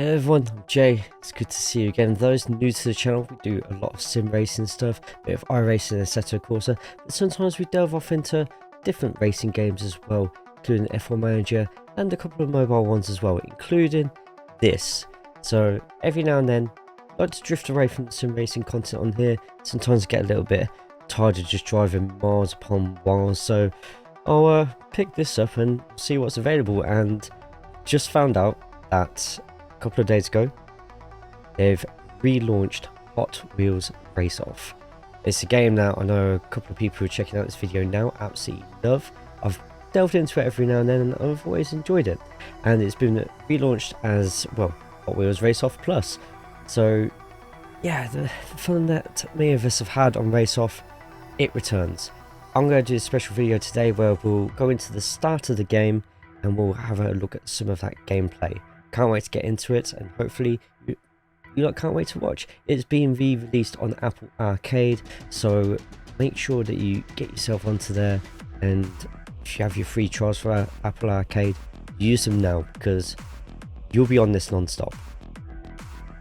Hey everyone, I'm Jay. It's good to see you again. Those new to the channel, we do a lot of sim racing stuff, a bit of iRacing and Assetto Corsa, but sometimes we delve off into different racing games as well, including F1 Manager and a couple of mobile ones as well, including this. So every now and then, I like to drift away from the sim racing content on here. Sometimes I get a little bit tired of just driving miles upon miles, so I'll pick this up and see what's available. And just found out that couple of days ago they've relaunched Hot Wheels Race Off. It's a game that I know a couple of people who are checking out this video now absolutely love. I've delved into it every now and then and I've always enjoyed it, and it's been relaunched as well, Hot Wheels Race Off Plus. So yeah, the fun that many of us have had on Race Off, it returns. I'm going to do a special video today where we'll go into the start of the game and we'll have a look at some of that gameplay. Can't wait to get into it, and hopefully you can't wait to watch. It's being re-released on Apple Arcade, so make sure that you get yourself onto there, and if you have your free trials for Apple Arcade, use them now because you'll be on this non-stop.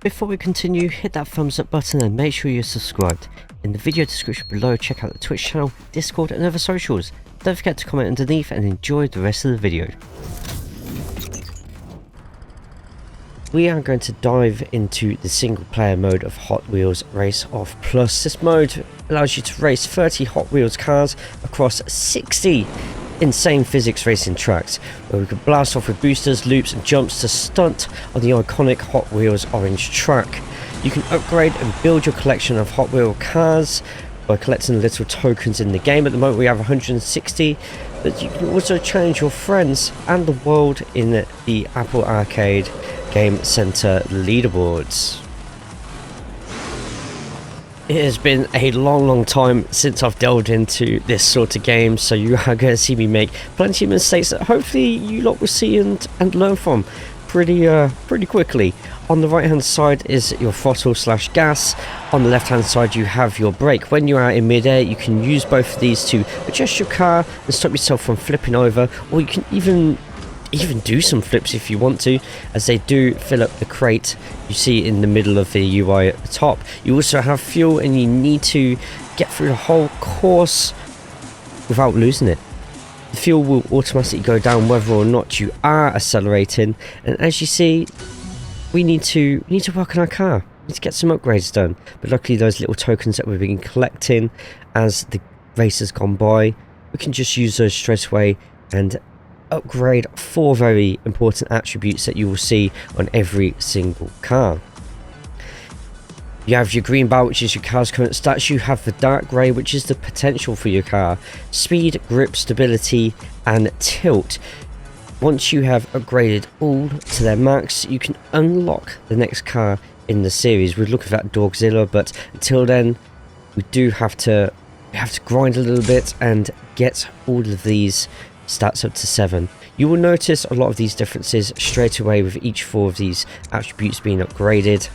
Before we continue, hit that thumbs up button and make sure you're subscribed. In the video description below, check out the Twitch channel, Discord and other socials. Don't forget to comment underneath and enjoy the rest of the video. We are going to dive into the single player mode of Hot Wheels Race Off Plus. This mode allows you to race 30 Hot Wheels cars across 60 insane physics racing tracks, where we can blast off with boosters, loops and jumps to stunt on the iconic Hot Wheels orange track. You can upgrade and build your collection of Hot Wheel cars by collecting the little tokens in the game. At the moment we have 160, but you can also challenge your friends and the world in the Apple Arcade Game Center leaderboards. It has been a long time since I've delved into this sort of game, so you are going to see me make plenty of mistakes that hopefully you lot will see and learn from pretty quickly. On the right hand side is your throttle / gas. On the left hand side you have your brake. When you are in midair you can use both of these to adjust your car and stop yourself from flipping over, or you can even do some flips if you want to, as they do fill up the crate you see in the middle of the UI at the top. You also have fuel and you need to get through the whole course without losing it. The fuel will automatically go down whether or not you are accelerating, and as you see we need to work on our car. We need to get some upgrades done, but luckily those little tokens that we've been collecting as the race has gone by, we can just use those straight away and upgrade 4 very important attributes that you will see on every single car. You have your green bar, which is your car's current stats. You have the dark grey, which is the potential for your car, speed, grip, stability and tilt. Once you have upgraded all to their max, you can unlock the next car in the series. We're looking at Dogzilla, but until then we have to grind a little bit and get all of these stats up to 7. You will notice a lot of these differences straight away with each 4 of these attributes being upgraded.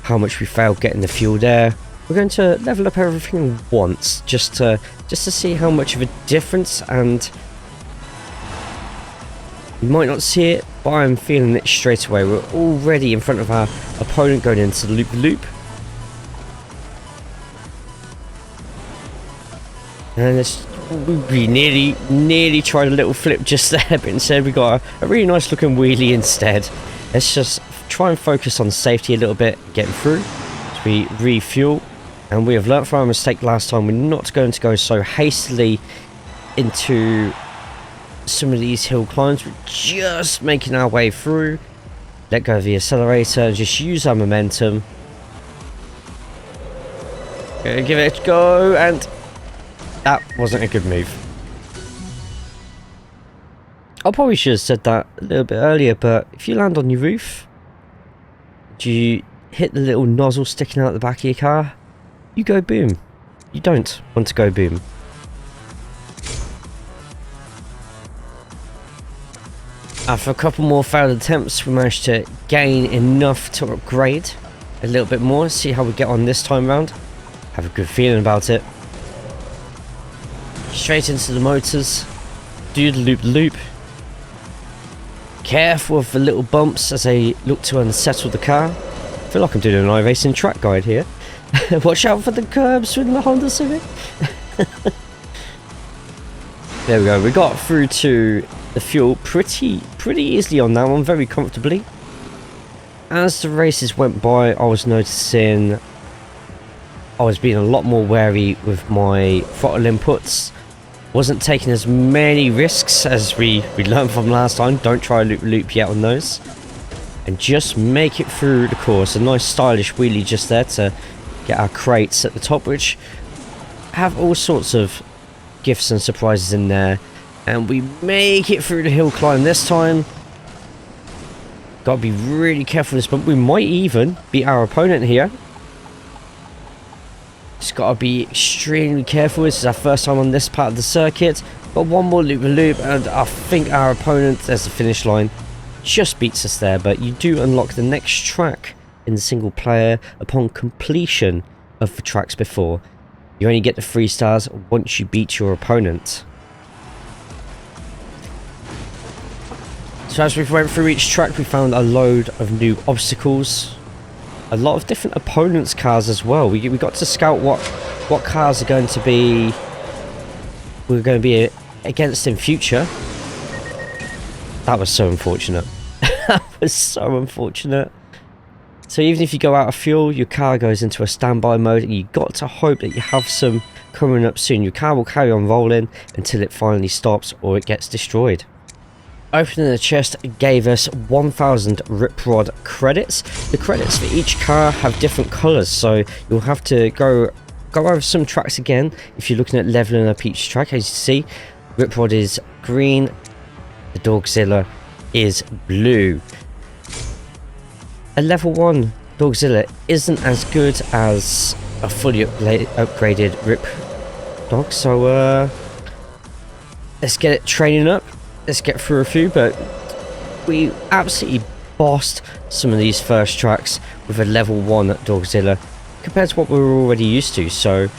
How much we failed getting the fuel there. We're going to level up everything once just to see how much of a difference, and you might not see it, but I'm feeling it straight away. We're already in front of our opponent going into the loop. And we nearly tried a little flip just there, but instead we got a really nice looking wheelie instead. Let's just try and focus on safety a little bit, getting through as we refuel. And we have learnt from our mistake last time. We're not going to go so hastily into some of these hill climbs. We're just making our way through. Let go of the accelerator and just use our momentum. Give it a go, and that wasn't a good move. I probably should have said that a little bit earlier, but if you land on your roof, do you hit the little nozzle sticking out the back of your car, you go boom. You don't want to go boom. After a couple more failed attempts, we managed to gain enough to upgrade a little bit more, see how we get on this time round. Have a good feeling about it. Straight into the motors, do the loop, careful of the little bumps as they look to unsettle the car. I feel like I'm doing an iRacing track guide here. Watch out for the curbs with the Honda Civic. There we go. We got through to the fuel pretty easily on that one, very comfortably. As the races went by, I was noticing I was being a lot more wary with my throttle inputs. Wasn't taking as many risks as we learned from last time. Don't try a loop yet on those. And just make it through the course. A nice stylish wheelie just there to get our crates at the top, which have all sorts of gifts and surprises in there. And we make it through the hill climb this time. Gotta be really careful with this bump. We might even beat our opponent here. Just gotta be extremely careful. This is our first time on this part of the circuit. Got one more loop and I think our opponent, there's the finish line, just beats us there. But you do unlock the next track in the single player upon completion of the tracks before. You only get the 3 stars once you beat your opponent. So as we went through each track, we found a load of new obstacles. A lot of different opponents' cars as well. We got to scout what cars are going to be we're going to be against in future. That was so unfortunate. That was so unfortunate. So even if you go out of fuel, your car goes into a standby mode, and you got to hope that you have some coming up soon. Your car will carry on rolling until it finally stops or it gets destroyed. Opening the chest gave us 1000 rip rod credits. The credits for each car have different colours, so you'll have to go over some tracks again if you're looking at leveling up each track. As you see, rip rod is green, the Dogzilla is blue. A level 1 Dogzilla isn't as good as a fully upgraded Rip Dog, so let's get it training up. Let's get through a few, but we absolutely bossed some of these first tracks with a level 1 Dogzilla compared to what we were already used to. So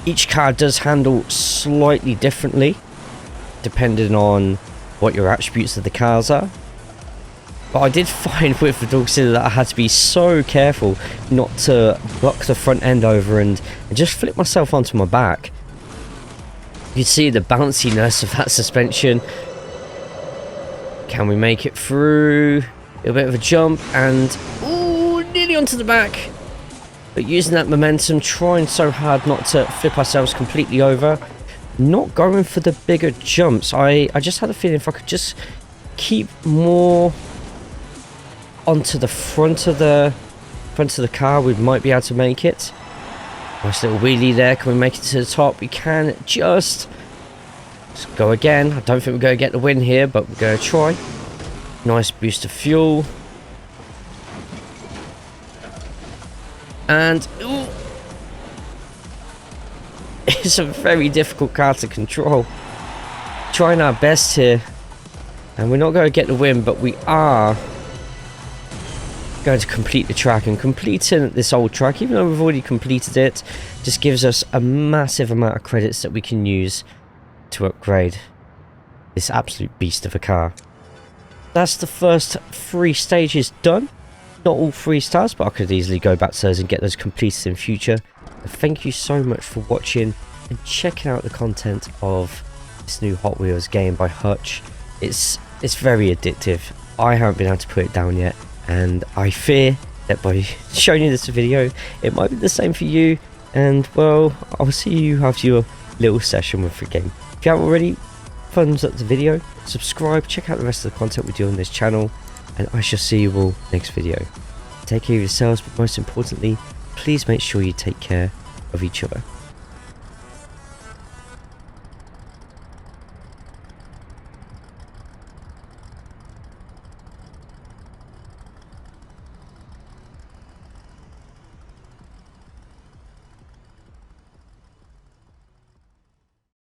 each car does handle slightly differently depending on what your attributes of the cars are. But I did find with the Dogzilla that I had to be so careful not to buck the front end over and just flip myself onto my back. You see the bounciness of that suspension. Can we make it through? A bit of a jump and ooh, nearly onto the back. But using that momentum, trying so hard not to flip ourselves completely over. Not going for the bigger jumps. I just had a feeling if I could just keep more onto the front of the car, we might be able to make it. Nice little wheelie there. Can we make it to the top? We can. Just go again. I don't think we're going to get the win here, but we're going to try. Nice boost of fuel. And ooh, it's a very difficult car to control. Trying our best here. And we're not going to get the win, but we are going to complete the track. And completing this old track, even though we've already completed it, just gives us a massive amount of credits that we can use to upgrade this absolute beast of a car. That's the first 3 stages done. Not all 3 stars, but I could easily go back to those and get those completed in future. And thank you so much for watching and checking out the content of this new Hot Wheels game by Hutch. It's very addictive. I haven't been able to put it down yet, and I fear that by showing you this video, it might be the same for you. And well, I'll see you have your little session with the game. If you haven't already, thumbs up the video, subscribe, check out the rest of the content we do on this channel, and I shall see you all next video. Take care of yourselves, but most importantly, please make sure you take care of each other.